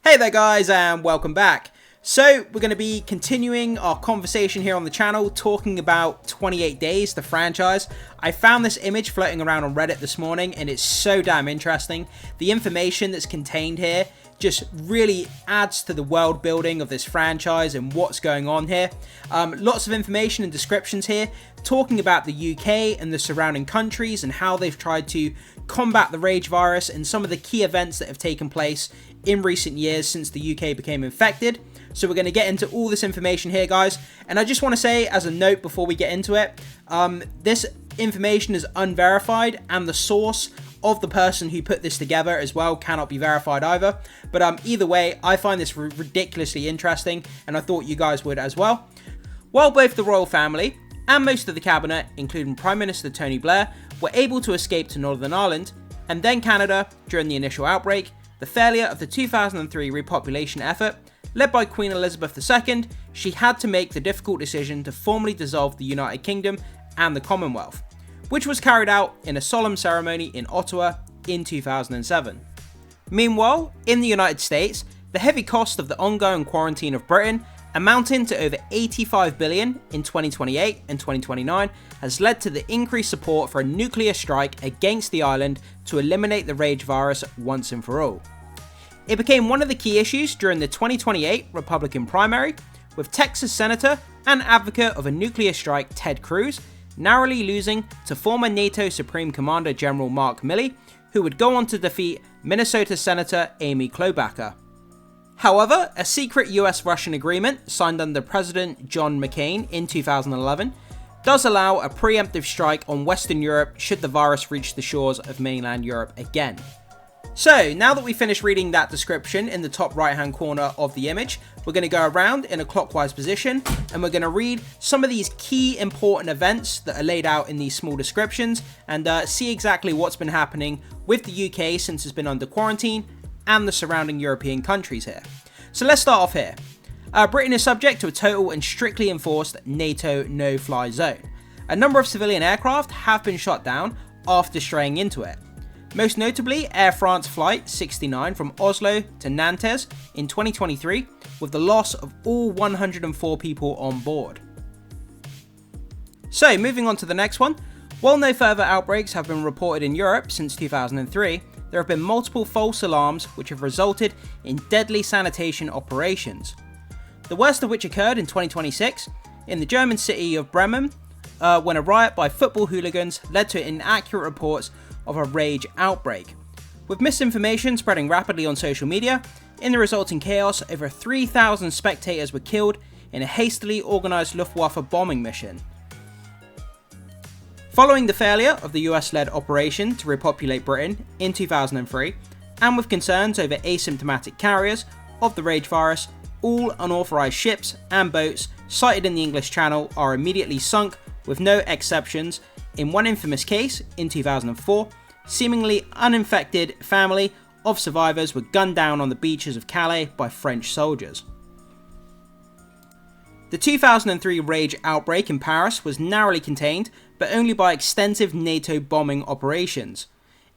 Hey there guys, and welcome back. So we're going to be continuing our conversation here on the channel, talking about 28 Days, the franchise. I found this image floating around on Reddit this morning and it's so damn interesting. The information that's contained here just really adds to the world building of this franchise and what's going on here. Lots of information and descriptions here talking about the UK and the surrounding countries and how they've tried to combat the rage virus and some of the key events that have taken place in recent years since the UK became infected. So we're going to get into all this information here, guys. And I just want to say as a note before we get into it, this information is unverified and the source of the person who put this together as well cannot be verified either. But either way, I find this ridiculously interesting and I thought you guys would as well. While both the royal family and most of the cabinet, including Prime Minister Tony Blair, were able to escape to Northern Ireland and then Canada during the initial outbreak, the failure of the 2003 repopulation effort, led by Queen Elizabeth II, she had to make the difficult decision to formally dissolve the United Kingdom and the Commonwealth, which was carried out in a solemn ceremony in Ottawa in 2007. Meanwhile, in the United States, the heavy cost of the ongoing quarantine of Britain, amounting to over $85 billion in 2028 and 2029, has led to the increased support for a nuclear strike against the island to eliminate the rage virus once and for all. It became one of the key issues during the 2028 Republican primary, with Texas Senator and advocate of a nuclear strike Ted Cruz narrowly losing to former NATO Supreme Commander General Mark Milley, who would go on to defeat Minnesota Senator Amy Klobuchar. However, a secret US-Russian agreement signed under President John McCain in 2011 does allow a preemptive strike on Western Europe should the virus reach the shores of mainland Europe again. So, now that we finished reading that description in the top right hand corner of the image, we're going to go around in a clockwise position and we're going to read some of these key important events that are laid out in these small descriptions and see exactly what's been happening with the UK since it's been under quarantine and the surrounding European countries here. So let's start off here. Britain is subject to a total and strictly enforced NATO no-fly zone. A number of civilian aircraft have been shot down after straying into it. Most notably, Air France Flight 69 from Oslo to Nantes in 2023, with the loss of all 104 people on board. So, moving on to the next one. While no further outbreaks have been reported in Europe since 2003, there have been multiple false alarms which have resulted in deadly sanitation operations. The worst of which occurred in 2026 in the German city of Bremen, when a riot by football hooligans led to inaccurate reports of a rage outbreak. With misinformation spreading rapidly on social media, in the resulting chaos, over 3,000 spectators were killed in a hastily organised Luftwaffe bombing mission. Following the failure of the US-led operation to repopulate Britain in 2003, and with concerns over asymptomatic carriers of the rage virus, all unauthorised ships and boats sighted in the English Channel are immediately sunk with no exceptions. In one infamous case, in 2004, seemingly uninfected family of survivors were gunned down on the beaches of Calais by French soldiers. The 2003 rage outbreak in Paris was narrowly contained, but only by extensive NATO bombing operations.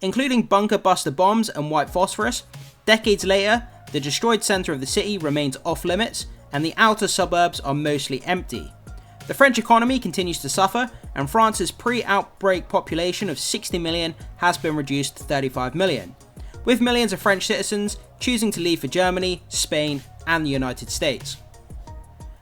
Including bunker buster bombs and white phosphorus, decades later, the destroyed centre of the city remains off limits and the outer suburbs are mostly empty. The French economy continues to suffer, and France's pre-outbreak population of 60 million has been reduced to 35 million, with millions of French citizens choosing to leave for Germany, Spain, and the United States.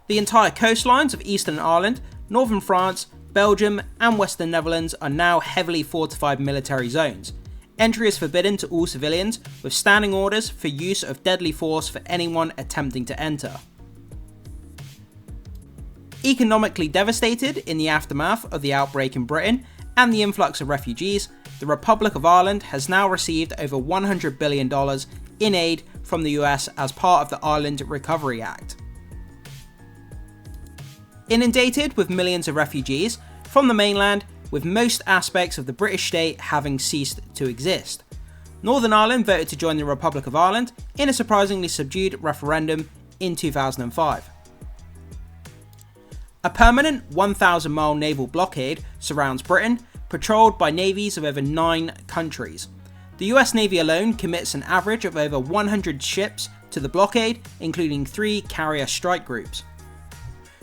The entire coastlines of Eastern Ireland, Northern France, Belgium, and Western Netherlands are now heavily fortified military zones. Entry is forbidden to all civilians, with standing orders for use of deadly force for anyone attempting to enter. Economically devastated in the aftermath of the outbreak in Britain and the influx of refugees, the Republic of Ireland has now received over $100 billion in aid from the US as part of the Ireland Recovery Act. Inundated with millions of refugees from the mainland, with most aspects of the British state having ceased to exist, Northern Ireland voted to join the Republic of Ireland in a surprisingly subdued referendum in 2005. A permanent 1,000-mile naval blockade surrounds Britain, patrolled by navies of over 9 countries. The US Navy alone commits an average of over 100 ships to the blockade, including 3 carrier strike groups.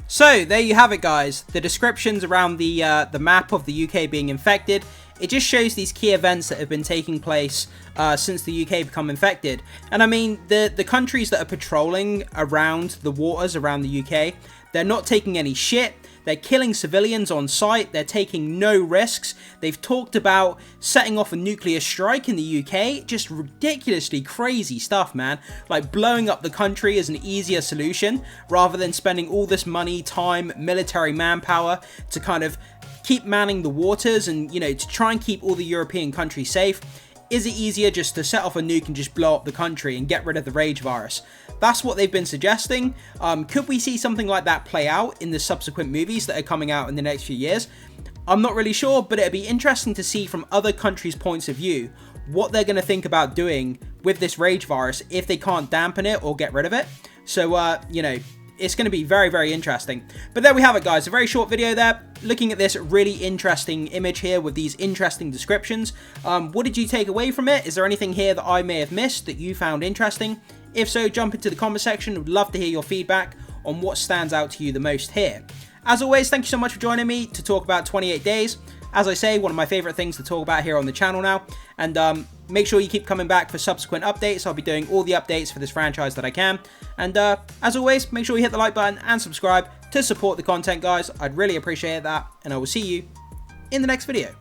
So there you have it, guys. The descriptions around the map of the UK being infected. It just shows these key events that have been taking place since the UK become infected. And I mean, the countries that are patrolling around the waters around the UK, they're not taking any shit. They're killing civilians on sight. They're taking no risks. They've talked about setting off a nuclear strike in the UK. Just ridiculously crazy stuff, man. Like blowing up the country is an easier solution rather than spending all this money, time, military manpower to kind of keep manning the waters and, you know, to try and keep all the European countries safe. Is it easier just to set off a nuke and just blow up the country and get rid of the rage virus? That's what they've been suggesting. Could we see something like that play out in the subsequent movies that are coming out in the next few years? I'm not really sure, but it'd be interesting to see from other countries' points of view what they're going to think about doing with this rage virus if they can't dampen it or get rid of it. So, you know, it's going to be very, very interesting. But there we have it, guys. A very short video there, looking at this really interesting image here with these interesting descriptions. What did you take away from it? Is there anything here that I may have missed that you found interesting? If so, jump into the comment section. Would love to hear your feedback on what stands out to you the most here. As always, thank you so much for joining me to talk about 28 Days. As I say, one of my favorite things to talk about here on the channel now. And make sure you keep coming back for subsequent updates. I'll be doing all the updates for this franchise that I can. And as always, make sure you hit the like button and subscribe to support the content, guys. I'd really appreciate that. And I will see you in the next video.